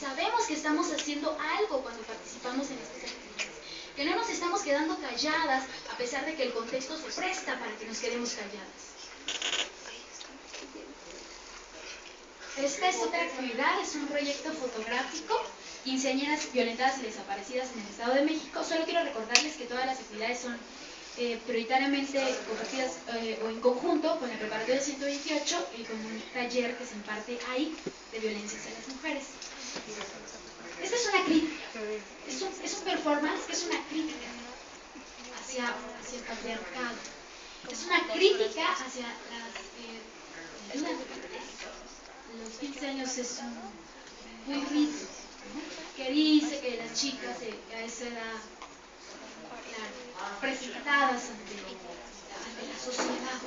sabemos que estamos haciendo algo cuando participamos en estas actividades, que no nos estamos quedando calladas a pesar de que el contexto se presta para que nos quedemos calladas. Esta es otra actividad, es un proyecto fotográfico, quinceañeras violentadas y desaparecidas en el Estado de México. Solo quiero recordarles que todas las actividades son prioritariamente compartidas o en conjunto con la preparatoria 128 y con un taller que se imparte ahí de violencia hacia las mujeres. Esta es una crítica, es un performance que es una crítica hacia el patriarcado, es una crítica hacia los 15 años es muy rígido, ¿no? Que dice que las chicas a esa edad, presentadas ante la sociedad.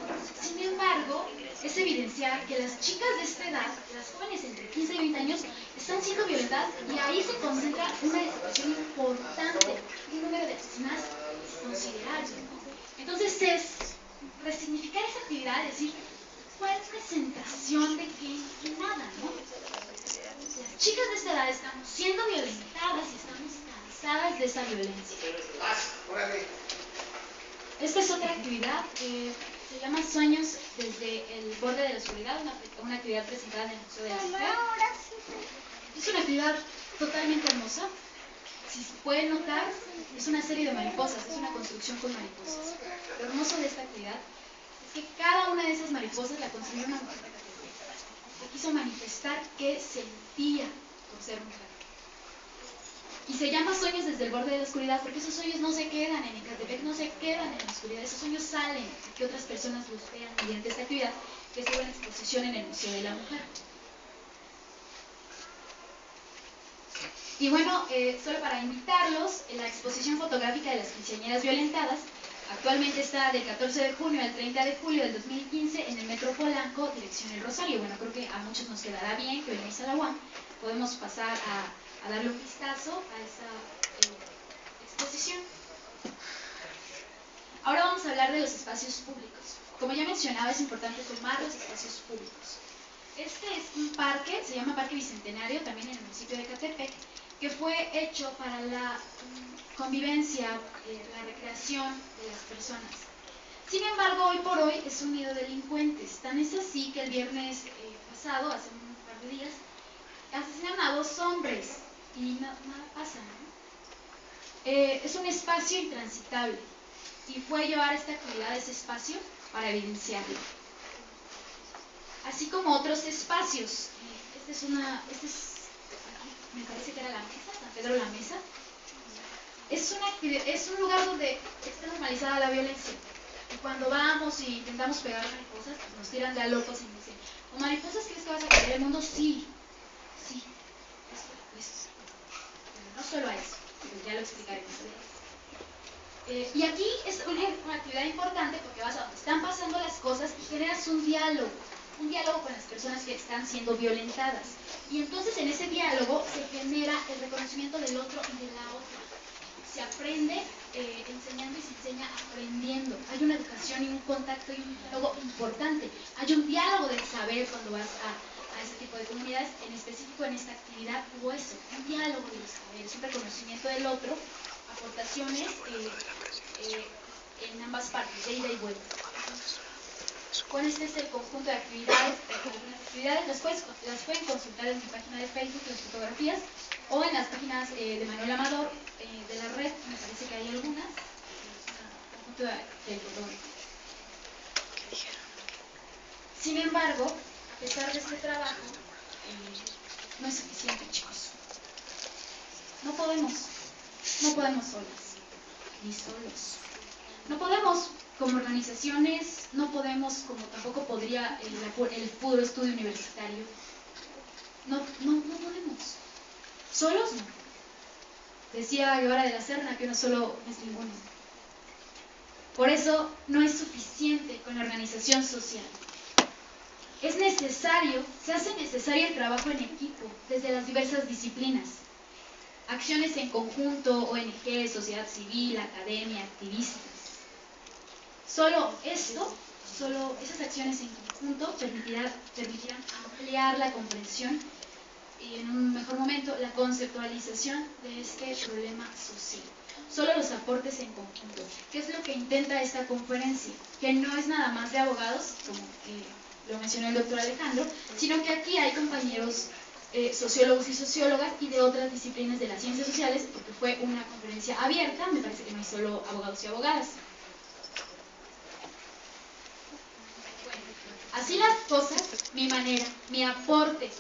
Sin embargo, es evidenciar que las chicas de esta edad, las jóvenes entre 15 y 20 años, están siendo violentadas y ahí se concentra una situación importante, un número de asesinadas considerable. Entonces es resignificar esa actividad, es decir, ¿cuál presentación de qué? Nada, ¿no? Las chicas de esta edad estamos siendo violentadas y estamos cansadas de esa violencia. Esta es otra actividad que se llama Sueños desde el borde de la oscuridad, una actividad presentada en el Museo de la Mujer. Es una actividad totalmente hermosa. Si se puede notar, es una serie de mariposas, es una construcción con mariposas. Lo hermoso de esta actividad es que cada una de esas mariposas la construyó una mujer que quiso manifestar qué sentía por ser mujer. Y se llama Sueños desde el borde de la oscuridad porque esos sueños no se quedan en Ecatepec, no se quedan en la oscuridad, esos sueños salen y que otras personas los vean mediante esta actividad que estuvo en exposición en el Museo de la Mujer. Y bueno, solo para invitarlos, la exposición fotográfica de las quinceañeras violentadas actualmente está del 14 de junio al 30 de julio del 2015 en el Metro Polanco, dirección El Rosario. Bueno, creo que a muchos nos quedará bien que venimos a la UAM, podemos pasar a darle un vistazo a esa exposición. Ahora vamos a hablar de los espacios públicos. Como ya mencionaba, es importante tomar los espacios públicos. Este es un parque, se llama Parque Bicentenario, también en el municipio de Ecatepec, que fue hecho para la convivencia, la recreación de las personas. Sin embargo, hoy por hoy es un nido de delincuentes. Tan es así que el viernes pasado, hace un par de días, asesinaron a 2 hombres y nada pasa, ¿no? Es un espacio intransitable y fue llevar esta actividad a ese espacio para evidenciarlo. Así como otros espacios. Me parece que era la mesa, San Pedro la Mesa. Es un lugar donde está normalizada la violencia. Y cuando vamos y intentamos pegar mariposas, pues nos tiran de a locos y nos dicen, ¿o mariposas crees que vas a cambiar el mundo? Sí, pero no solo a eso, pero ya lo explicaré más adelante. Y aquí es una actividad importante porque vas a donde están pasando las cosas y generas un diálogo con las personas que están siendo violentadas. Y entonces en ese diálogo se genera el reconocimiento del otro y de la otra. Se aprende enseñando y se enseña aprendiendo. Hay una educación y un contacto y un diálogo importante. Hay un diálogo del saber cuando vas a ese tipo de comunidades, en específico en esta actividad hubo eso, un diálogo de los saberes, un reconocimiento del otro, aportaciones en ambas partes, de ida y vuelta. Bueno, este es el conjunto de actividades. Las pueden consultar en mi página de Facebook, las fotografías, o en las páginas de Manuel Amador, de la red, me parece que hay algunas. Conjunto de fotógrafos. Sin embargo, a pesar de este trabajo, no es suficiente, chicos. No podemos solas, ni solos. No podemos, como organizaciones, no podemos, como tampoco podría el puro estudio universitario. No podemos. Solos no. Decía Guevara de la Serna que uno solo es ninguno. Por eso no es suficiente con la organización social. Es necesario, se hace necesario el trabajo en equipo desde las diversas disciplinas. Acciones en conjunto, ONG, sociedad civil, academia, activistas. Solo esas acciones en conjunto permitirán ampliar la comprensión y en un mejor momento la conceptualización de este problema social. Solo los aportes en conjunto. ¿Qué es lo que intenta esta conferencia? Que no es nada más de abogados, como lo mencionó el doctor Alejandro, sino que aquí hay compañeros sociólogos y sociólogas y de otras disciplinas de las ciencias sociales, porque fue una conferencia abierta, me parece que no hay solo abogados y abogadas. Así las cosas, mi manera, mi aporte,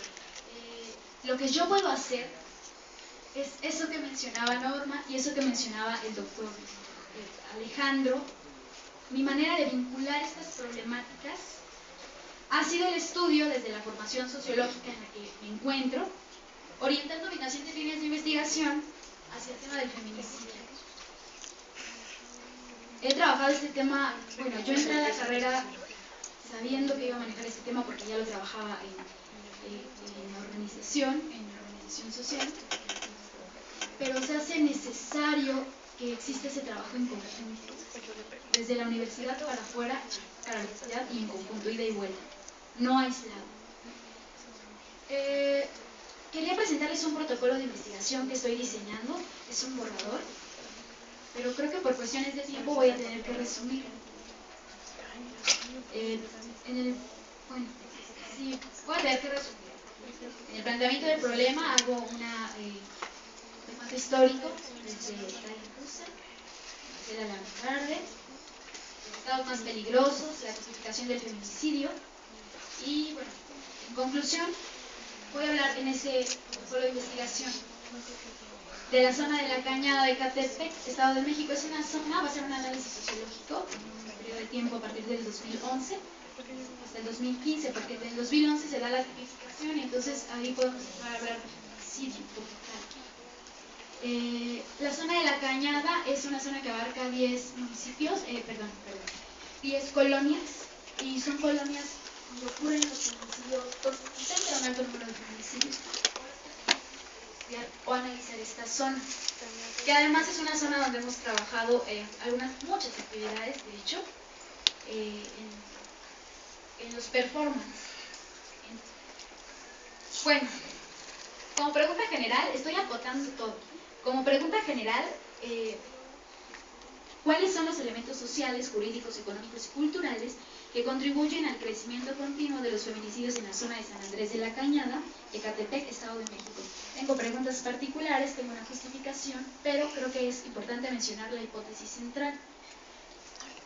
lo que yo puedo hacer es eso que mencionaba Norma y eso que mencionaba el doctor Alejandro. Mi manera de vincular estas problemáticas ha sido el estudio desde la formación sociológica en la que me encuentro, orientando mis nacientes líneas de investigación hacia el tema del feminicidio. He trabajado este tema, bueno, yo entré a la carrera sabiendo que iba a manejar este tema porque ya lo trabajaba en la organización social, pero se hace necesario que exista ese trabajo en conjunto, desde la universidad para afuera, para la universidad y en conjunto, ida y vuelta, no aislado. Quería presentarles un protocolo de investigación que estoy diseñando, es un borrador, pero creo que por cuestiones de tiempo voy a tener que resumir. Voy a tener que resumir. En el planteamiento del problema hago un recuento histórico desde Brian Russell, Marcela Lagarde, los estados más peligrosos, la clasificación del feminicidio y, bueno, en conclusión, voy a hablar en ese protocolo de investigación de la zona de la Cañada de Ecatepec, Estado de México. Es una zona, va a ser un análisis sociológico, un periodo de tiempo a partir del 2011 hasta el 2015, porque en el 2011 se da la tipificación y entonces ahí podemos empezar a hablar de feminicidio como tal. La zona de la Cañada es una zona que abarca 10 municipios, 10 colonias, y son colonias donde ocurren los feminicidios, concentra un alto número de feminicidios. O analizar esta zona, que además es una zona donde hemos trabajado muchas actividades, de hecho, en los performance. Bueno, como pregunta general, estoy acotando todo. Como pregunta general, ¿cuáles son los elementos sociales, jurídicos, económicos y culturales que contribuyen al crecimiento continuo de los feminicidios en la zona de San Andrés de la Cañada, Ecatepec, Estado de México? Tengo preguntas particulares, tengo una justificación, pero creo que es importante mencionar la hipótesis central.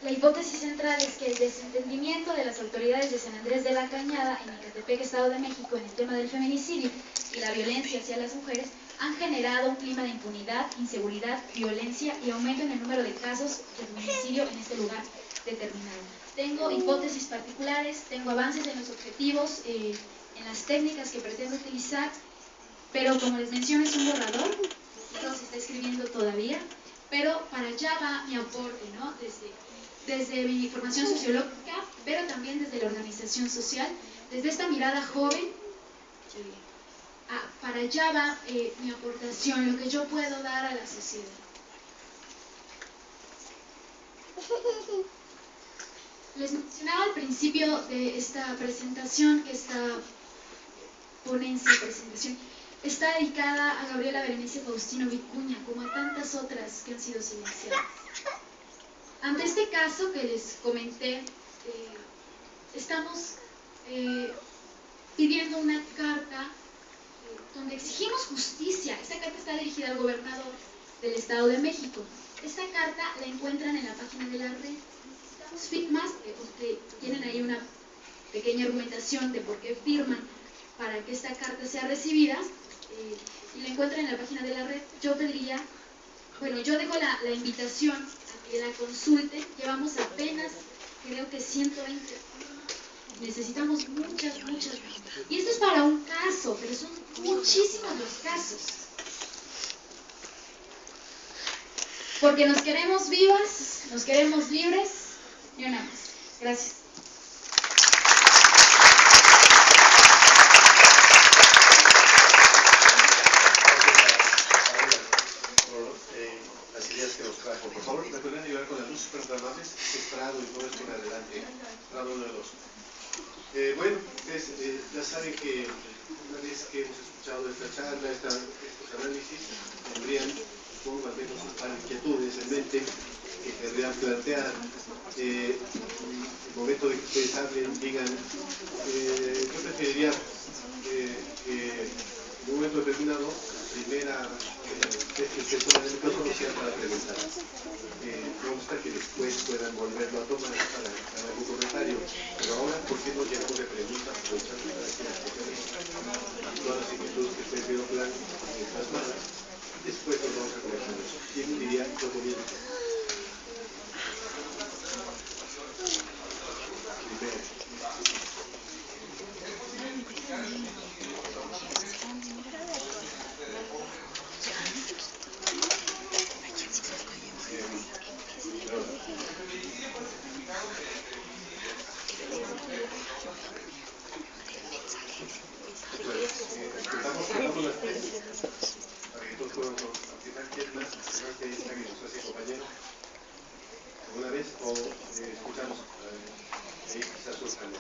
La hipótesis central es que el desentendimiento de las autoridades de San Andrés de la Cañada en Ecatepec, Estado de México, en el tema del feminicidio y la violencia hacia las mujeres han generado un clima de impunidad, inseguridad, violencia y aumento en el número de casos de feminicidio en este lugar determinado. Tengo hipótesis particulares, tengo avances en los objetivos, en las técnicas que pretendo utilizar, pero como les menciono es un borrador, todo se está escribiendo todavía, pero para allá va mi aporte, ¿no? Desde mi formación sociológica, pero también desde la organización social, desde esta mirada joven, para allá va mi aportación, lo que yo puedo dar a la sociedad. Les mencionaba al principio de esta presentación que esta presentación está dedicada a Gabriela Berenice Faustino Vicuña, como a tantas otras que han sido silenciadas. Ante este caso que les comenté, estamos pidiendo una carta donde exigimos justicia. Esta carta está dirigida al gobernador del Estado de México. Esta carta la encuentran en la página de la red. Necesitamos firmas, tienen ahí una pequeña argumentación de por qué firman para que esta carta sea recibida, y la encuentran en la página de la red. Yo pediría Bueno, yo dejo la invitación a que la consulten. Llevamos apenas, creo que 120. Necesitamos muchas. Y esto es para un caso, pero son muchísimos los casos. Porque nos queremos vivas, nos queremos libres y una más. Gracias. Las ideas que nos trajo. Por favor, ¿me podrían ayudar con las luces programables? Este es Prado y todo esto en adelante. Prado 1 de 2. Bueno, ya saben que una vez que hemos escuchado esta charla, estos análisis, tendrían, supongo, al menos un par de inquietudes en mente que querrían plantear. En el momento de que ustedes hablen, digan, yo preferiría que en un momento determinado, la primera vez que ustedes toman el micrófono sea para preguntar. Me gusta que después puedan volverlo a tomar para algún comentario, pero ahora, ¿por qué no llenamos de preguntas aprovechando para que todas las inquietudes que ustedes vieron plasmadas? Después nos vamos a conversar de eso. ¿Quién diría yo comienzo? Empezamos las tres para que todos podamos participar. ¿Quién más? ¿Qué está que nos hace compañero? ¿Alguna vez? ¿O escuchamos? Ahí quizás surjan.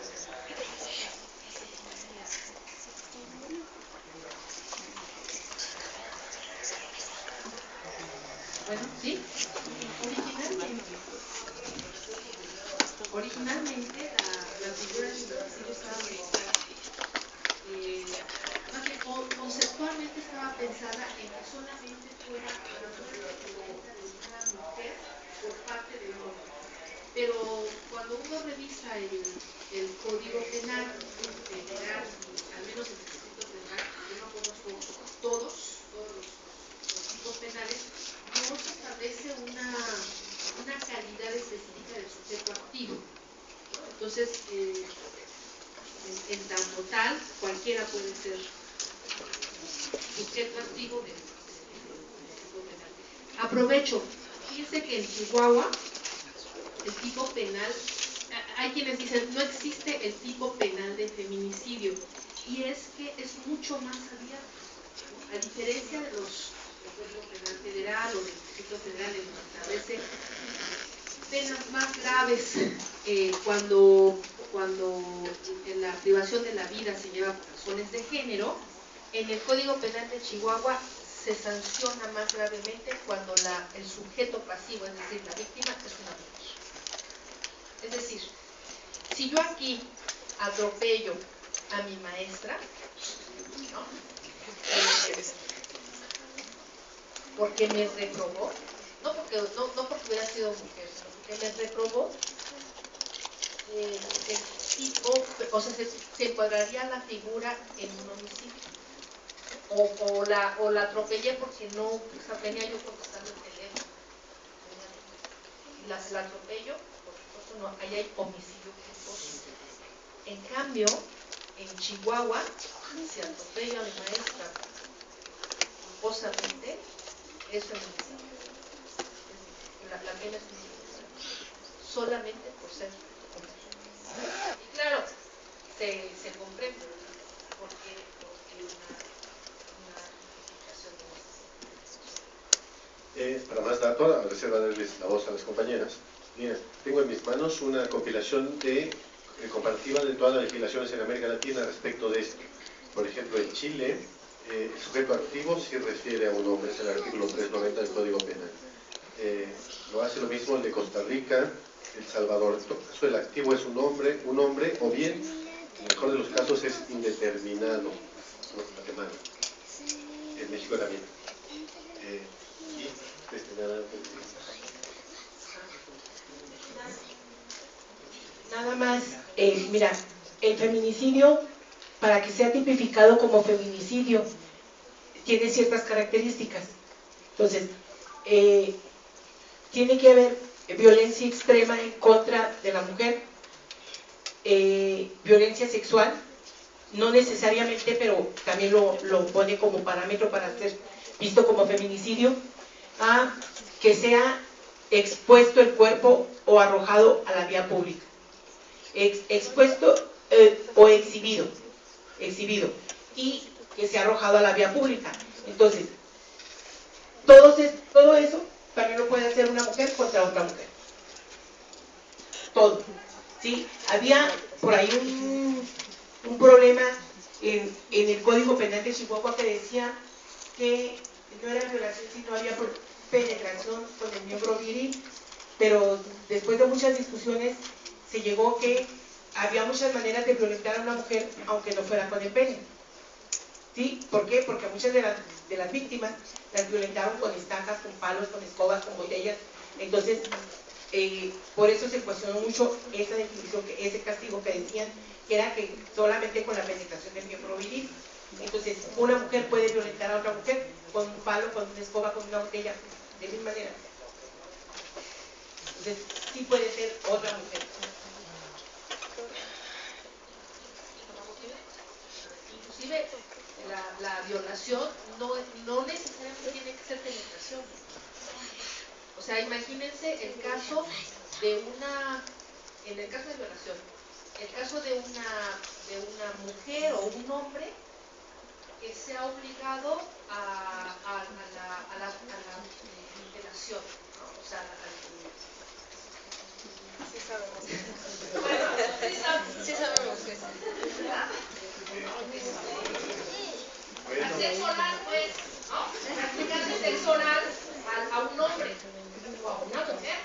Bueno, sí. Originalmente la figura del feminicidio estaba pensada, más que conceptualmente estaba pensada en que solamente fuera la muerte de una mujer por parte de un hombre. Pero cuando uno revisa el Código Penal general, al menos el Distrito Penal, yo no conozco todos los tipos penales, no se establece una calidad específica del sujeto activo. Entonces, en tanto tal, cualquiera puede ser sujeto activo del tipo penal. Aprovecho, fíjense que en Chihuahua el tipo penal, hay quienes dicen no existe el tipo penal de feminicidio, y es que es mucho más abierto, a diferencia de los Código Penal Federal o del Distrito Federal, en donde establece penas más graves cuando en la privación de la vida se lleva por razones de género. En el Código Penal de Chihuahua se sanciona más gravemente cuando el sujeto pasivo, es decir, la víctima, es una mujer. Es decir, si yo aquí atropello a mi maestra, ¿no? Porque me reprobó, no porque hubiera sido mujer, sino porque me reprobó, el tipo, o sea, se encuadraría la figura en un homicidio. O la atropellé porque no, o sea, venía yo contestando el teléfono. La atropello, por supuesto, no, ahí hay homicidio culposo. En cambio, en Chihuahua, si atropello a mi maestra culposamente, es feminicidio. La pena es feminicidio. Solamente por ser mujer. Y claro, se comprende, porque una justificación de ese. Para más datos, a reserva de darles la voz a las compañeras, miren, tengo en mis manos una compilación comparativa de todas las legislaciones en América Latina respecto de esto. Por ejemplo, en Chile, el sujeto activo sí refiere a un hombre, es el artículo 390 del Código Penal. Lo hace lo mismo el de Costa Rica, El Salvador. En todo caso, el activo es un hombre, o bien, en el mejor de los casos, es indeterminado, matemático. En México también. Nada más, mira, el feminicidio, para que sea tipificado como feminicidio, tiene ciertas características. Entonces, tiene que haber violencia extrema en contra de la mujer, violencia sexual, no necesariamente, pero también lo pone como parámetro para ser visto como feminicidio, que sea expuesto el cuerpo o arrojado a la vía pública, expuesto o exhibido, y que sea arrojado a la vía pública. Entonces, todo eso también lo puede hacer una mujer contra otra mujer. Todo. ¿Sí? Había por ahí un problema en el Código Penal de Chihuahua que decía que no era violación si no había penetración con el miembro viril, pero después de muchas discusiones se llegó que había muchas maneras de violentar a una mujer aunque no fuera con el pene. ¿Sí? ¿Por qué? Porque muchas de las víctimas las violentaron con estacas, con palos, con escobas, con botellas. Entonces, por eso se cuestionó mucho esa definición, ese castigo que decían que era que solamente con la penetración del miembro viril. Entonces, una mujer puede violentar a otra mujer con un palo, con una escoba, con una botella, de misma manera. Entonces, sí puede ser otra mujer. Inclusive la violación no necesariamente tiene que ser penetración. O sea, imagínense el caso de en el caso de violación, el caso de una mujer o un hombre que sea obligado a la violación, ¿no? O sea, sí sabemos. Bueno, sí sabemos que es. Sexo oral, pues, ¿no? Practicarle sexo oral a un hombre o a una mujer.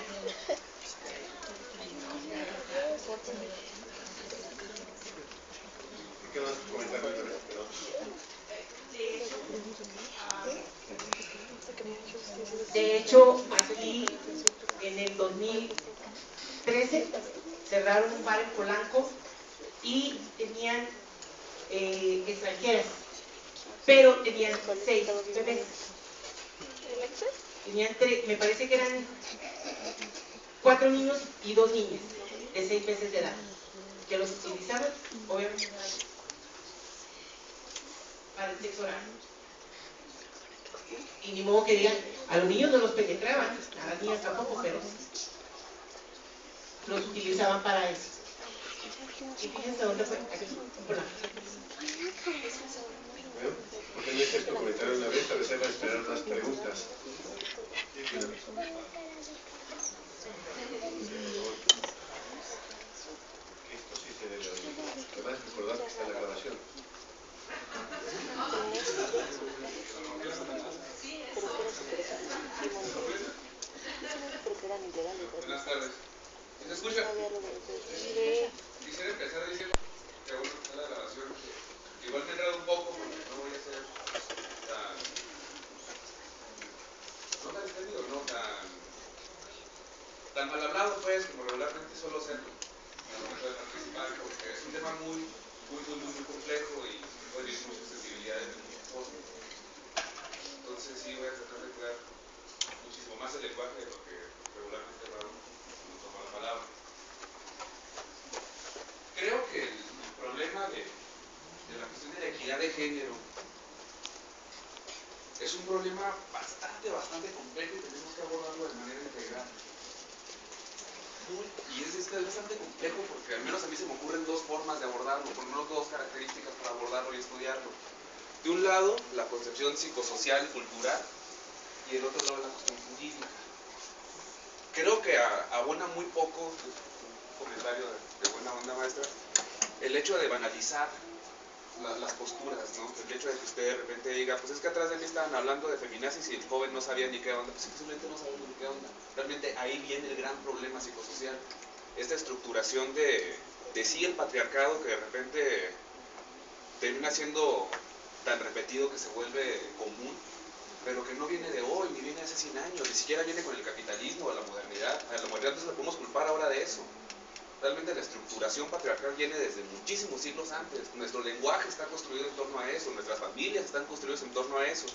¿Qué más comentar? De hecho, aquí en el 2013 cerraron un bar en Polanco y tenían extranjeras, pero tenían 6 bebés. Tenían me parece que eran 4 niños y 2 niñas de 6 meses de edad, que los utilizaban, obviamente, para el sexo oral. Y ni modo que digan, a los niños no los penetraban, a las niñas tampoco, pero los utilizaban para eso. Y fíjense dónde fue, aquí, por la. Bueno, porque no hice esto comentario una vez, a veces van a esperar más preguntas. Esto sí se debe oír. Además, recordad que está en la grabación. Buenas tardes. ¿Se escucha? Quisiera empezar diciendo que bueno que está la grabación. Igual me he enredado un poco porque no voy a ser no tan extendido, no tan mal hablado, pues, como regularmente suelo serlo al momento de participar, porque es un tema muy complejo y puede tener muchas sensibilidades de muchas cosas. Entonces sí voy a tratar de cuidar muchísimo más el lenguaje de lo que regularmente lo hago cuando tomo la palabra. Creo que el problema de la cuestión de la equidad de género es un problema bastante complejo y tenemos que abordarlo de manera integral. Y es bastante complejo porque al menos a mí se me ocurren dos formas de abordarlo, por lo menos dos características para abordarlo y estudiarlo. De un lado, la concepción psicosocial, cultural, y del otro lado, la cuestión jurídica. Creo que abona muy poco, un comentario de buena onda maestra, el hecho de banalizar las posturas, ¿no? El hecho de que usted de repente diga, pues es que atrás de mí estaban hablando de feminazis y el joven no sabía ni qué onda, pues simplemente no sabemos ni qué onda. Realmente ahí viene el gran problema psicosocial, esta estructuración de sí el patriarcado que de repente termina siendo tan repetido que se vuelve común, pero que no viene de hoy, ni viene de hace 100 años, ni siquiera viene con el capitalismo o la modernidad. A la modernidad no la podemos culpar ahora de eso. Realmente la estructuración patriarcal viene desde muchísimos siglos antes. Nuestro lenguaje está construido en torno a eso, nuestras familias están construidas en torno a eso.